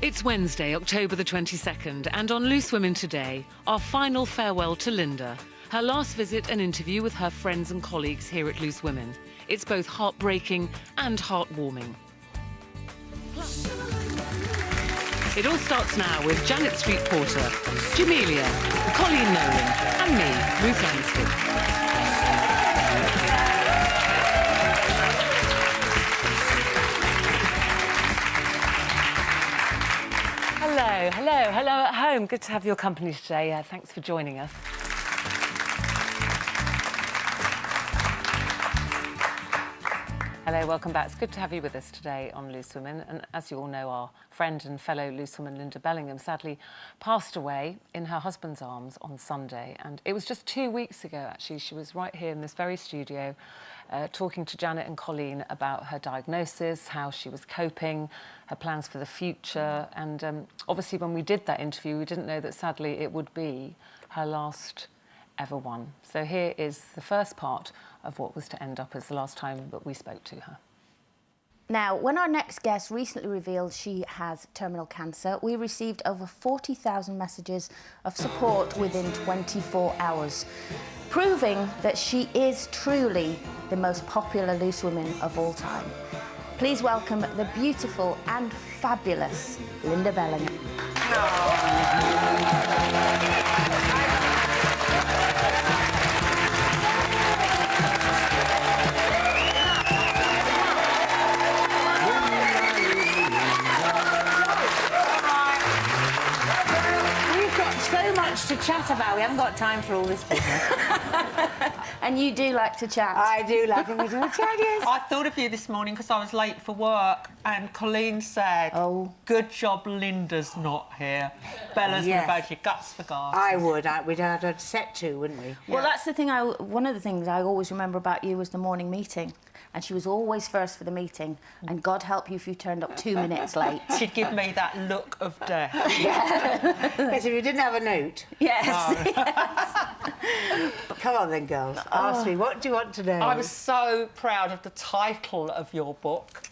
It's Wednesday, October the 22nd, and on Loose Women today, our final farewell to Lynda, her last visit and interview with her friends and colleagues here at Loose Women. It's both heartbreaking and heartwarming. It all starts now with Janet Street Porter, Jamelia, Colleen Nolan, and me, Ruth Langsford. Hello at home. Good to have your company today. Thanks for joining us. Hello, welcome back. It's good to have you with us today on Loose Women. And as you all know, our friend and fellow Loose Woman Lynda Bellingham sadly passed away in her husband's arms on Sunday. And it was just 2 weeks ago, actually. She was right here in this very studio talking to Janet and Colleen about her diagnosis, how she was coping, her plans for the future. And obviously, when we did that interview, we didn't know that sadly it would be her last ever one. So here is the first part of what was to end up as the last time that we spoke to her. Now, when our next guest recently revealed she has terminal cancer, we received over 40,000 messages of support within 24 hours, proving that she is truly the most popular Loose Woman of all time. Please welcome the beautiful and fabulous Lynda Bellingham. To chat about. We haven't got time for all this business. And you do like to chat. I do like a bit of a chat, yes. I thought of you this morning because I was late for work and Colleen said, "Oh, good job Linda's not here. Bella's Yes. would have had your guts for garters." I would. We'd have a set to, wouldn't we? well, that's the thing. One of the things I always remember about you was the morning meeting. And she was always first for the meeting. And God help you if you turned up 2 minutes late. She'd give me that look of death. Yes, if you didn't have a note. Yes. Come on then, girls. Ask me, what do you want to know? I was so proud of the title of your book.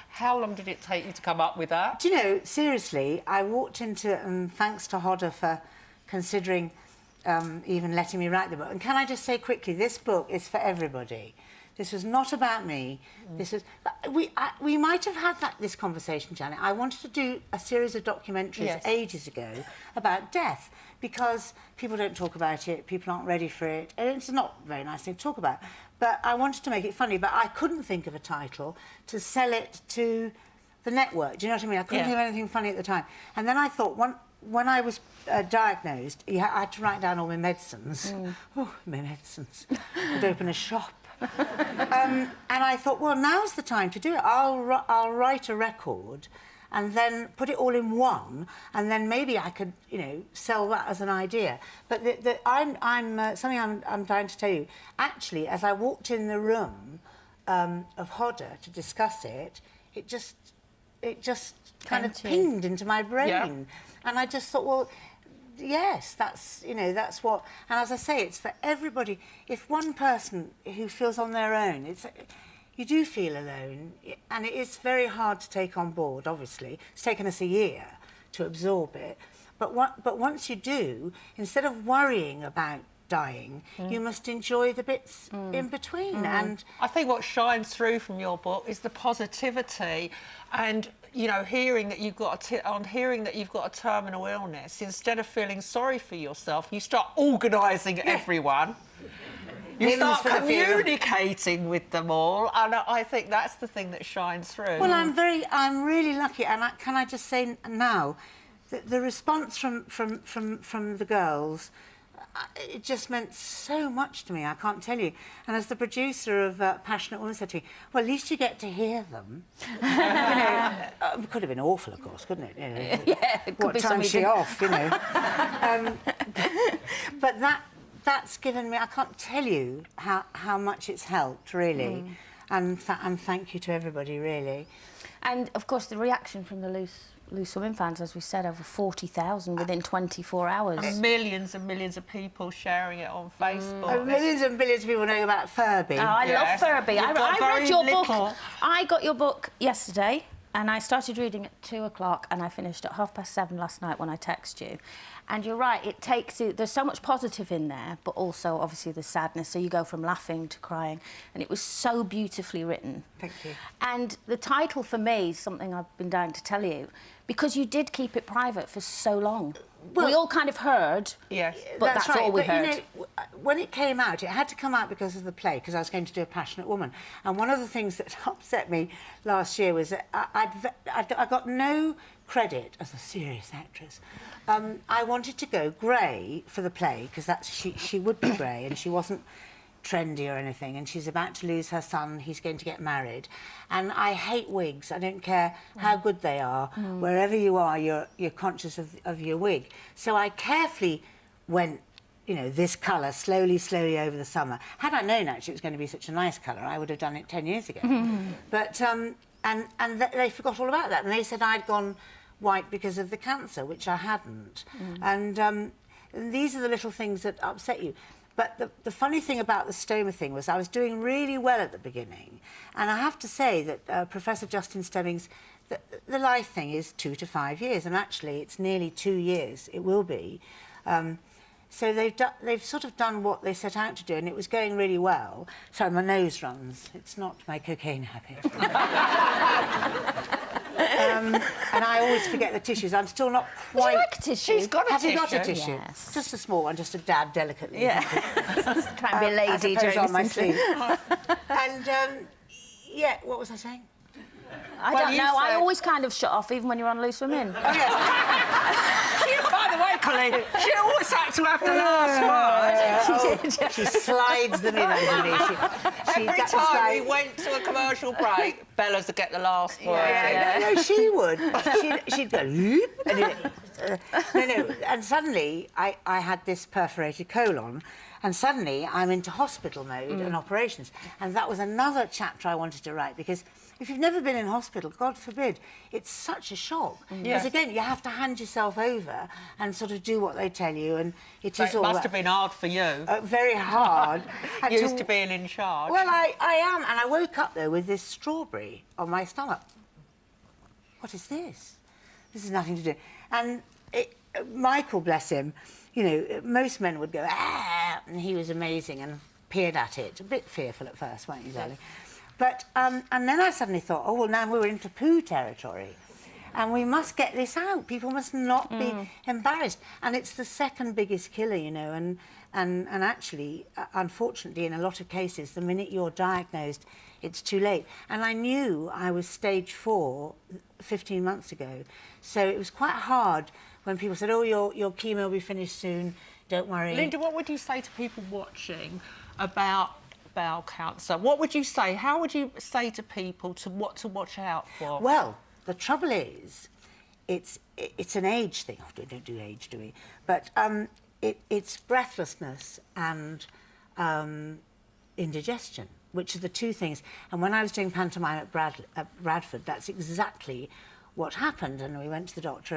How long did it take you to come up with that? Do you know, seriously, I walked into, and thanks to Hodder for considering even letting me write the book. And can I just say quickly, this book is for everybody. This was not about me. This was... We might have had this conversation, Janet. I wanted to do a series of documentaries ages ago about death because people don't talk about it, people aren't ready for it, and it's not a very nice thing to talk about. But I wanted to make it funny, but I couldn't think of a title to sell it to the network. Do you know what I mean? I couldn't think of anything funny at the time. And then I thought, when I was diagnosed, I had to write down all my medicines. Oh, my medicines. I'd open a shop. And I thought, well, now's the time to do it. I'll write a record and then put it all in one, and then maybe I could, you know, sell that as an idea. But something I'm trying to tell you. Actually, as I walked in the room of Hodder to discuss it, it just kind of pinged into my brain, and I just thought, well, yes, that's what. And as I say, it's for everybody. If one person who feels on their own, you do feel alone, and it is very hard to take on board. Obviously, it's taken us a year to absorb it. But once you do, instead of worrying about dying, you must enjoy the bits in between. And I think what shines through from your book is the positivity, and you know, hearing that you've got a terminal illness, instead of feeling sorry for yourself, you start organising everyone. You start communicating with them all, and I think that's the thing that shines through. Well, I'm really lucky, and can I just say now, the response from the girls, it just meant so much to me, I can't tell you. And as the producer of Passionate Woman said to me, well, at least you get to hear them. You know, it could have been awful, of course, couldn't it? You know, Yeah, it could what be time's she off, you know? But that's given me, I can't tell you how much it's helped, really. And thank you to everybody, really. And, of course, the reaction from the Loose Women fans, as we said, over 40,000 within 24 hours. And millions and millions of people sharing it on Facebook. Millions and billions of people know about Furby. Oh, I love Furby. I read your book. little. I got your book yesterday. And I started reading at 2 o'clock and I finished at 7:30 last night when I text you. And you're right, it takes you, there's so much positive in there, but also obviously the sadness. So you go from laughing to crying. And it was so beautifully written. Thank you. And the title for me is something I've been dying to tell you, because you did keep it private for so long. Well, we all kind of heard, Yes. but that's right. all we But, heard. you know, when it came out, it had to come out because of the play, because I was going to do A Passionate Woman. And one of the things that upset me last year was that I got no credit as a serious actress. I wanted to go grey for the play, because she would be grey, and she wasn't trendy or anything, and she's about to lose her son, he's going to get married. And I hate wigs. I don't care how good they are. Wherever you are, you're conscious of your wig. So I carefully went, you know, this colour, slowly over the summer. Had I known actually it was going to be such a nice colour, I would have done it 10 years ago. But they forgot all about that, and they said I'd gone white because of the cancer, which I hadn't. And these are the little things that upset you. But the funny thing about the stoma thing was I was doing really well at the beginning. And I have to say that Professor Justin Stebbings, the life thing is 2 to 5 years, and actually it's nearly 2 years, it will be. So they've sort of done what they set out to do, and it was going really well. Sorry, my nose runs. It's not my cocaine habit. And I always forget the tissues. I'm still not quite... Would you like a tissue? She's got a Have tissue. you got a tissue? Yes. Just a small one, just to dab delicately. Yeah. Try and be a lady I suppose during on my this sleeve. And, yeah, what was I saying? I Well, don't you know. I said- always kind of shut off, even when you're on Loose Women. Oh, yes. By the way, Colleen, she always had to have the last word. She slides them in under me. Every that's time like- we went to a commercial break, Bella's would get the last word. No, she would. She'd go, "Loop," and no. And suddenly, I had this perforated colon, and suddenly I'm into hospital mode and operations. And that was another chapter I wanted to write, because if you've never been in hospital, God forbid, it's such a shock. Because Yes. again, you have to hand yourself over and sort of do what they tell you, and it is It all must that- have been hard for you. very hard. And Used to being in charge. Well, I am, and I woke up though with this strawberry on my stomach. What is this? This is nothing to do. And Michael, bless him, you know, most men would go, ah, and he was amazing and peered at it. A bit fearful at first, weren't you, darling? But, and then I suddenly thought, oh, well, now we're into poo territory. And we must get this out. People must not be embarrassed. And it's the second biggest killer, you know, and actually, unfortunately, in a lot of cases, the minute you're diagnosed, it's too late. And I knew I was stage 4 15 months ago. So it was quite hard when people said, oh, your chemo will be finished soon, don't worry. Lynda, what would you say to people watching about bowel cancer? What would you say? How would you say to people what to watch out for? Well, the trouble is, it's an age thing. Oh, we don't do age, do we? But it's breathlessness and indigestion, which are the two things. And when I was doing pantomime at Bradford, that's exactly what happened. And we went to the doctor,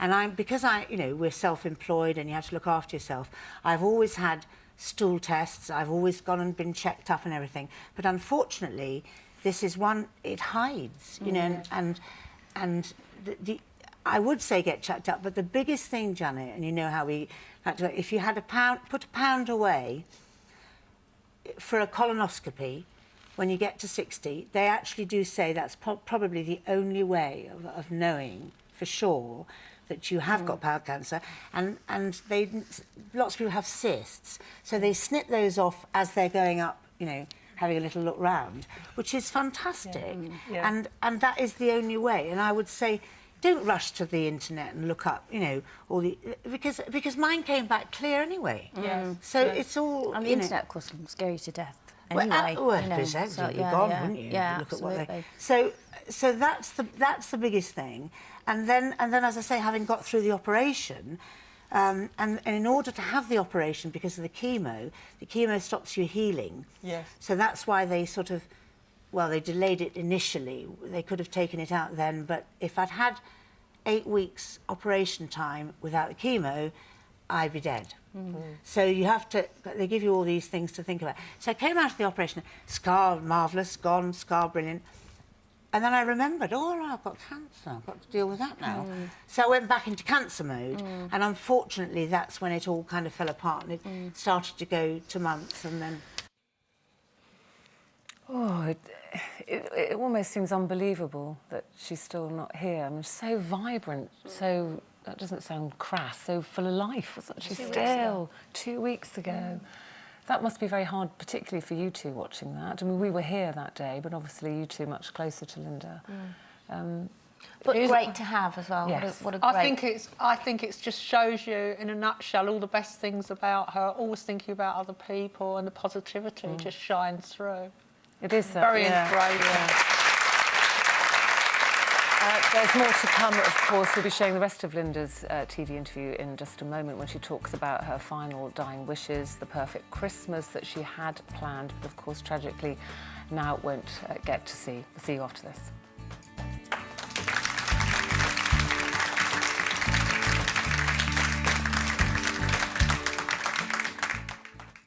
and because you know, we're self-employed and you have to look after yourself, I've always had stool tests. I've always gone and been checked up and everything. But unfortunately, this is one, it hides, you know, and I would say get checked up, but the biggest thing, Janet, and you know how we like to, if you had put £1 away for a colonoscopy, when you get to 60, they actually do say that's probably the only way of knowing for sure that you have got bowel cancer, and lots of people have cysts, so they snip those off as they're going up, you know, having a little look round, which is fantastic. Yeah. And that is the only way. And I would say, don't rush to the internet and look up, you know, all the because mine came back clear anyway. So it's all. And the you know, internet, of course, can scare you to death. well, Anyway, you know, present, so, you'd be gone, wouldn't you? Yeah, Look at what absolutely. so that's the biggest thing. And then, as I say, having got through the operation, and in order to have the operation, because of the chemo stops you healing. Yes. So that's why they sort of, well, they delayed it initially. They could have taken it out then, but if I'd had 8 weeks operation time without the chemo, I'd be dead. So you have to, they give you all these things to think about. So I came out of the operation, scar marvellous, gone, scar brilliant. And then I remembered, oh, right, I've got cancer, I've got to deal with that now. So I went back into cancer mode, and unfortunately that's when it all kind of fell apart, and it started to go to months, and then... Oh, it almost seems unbelievable that she's still not here. I mean, so vibrant, so, that doesn't sound crass, so full of life, wasn't she? Still, 2 weeks ago. That must be very hard, particularly for you two watching that. I mean, we were here that day, but obviously you two much closer to Lynda. But great to have as well. Yes. What a great... I think it just shows you, in a nutshell, all the best things about her, always thinking about other people, and the positivity just shines through. It is very inspirational. Yeah. There's more to come, of course. We'll be showing the rest of Lynda's TV interview in just a moment, when she talks about her final dying wishes, the perfect Christmas that she had planned, but of course, tragically, now won't get to see. We'll see you after this.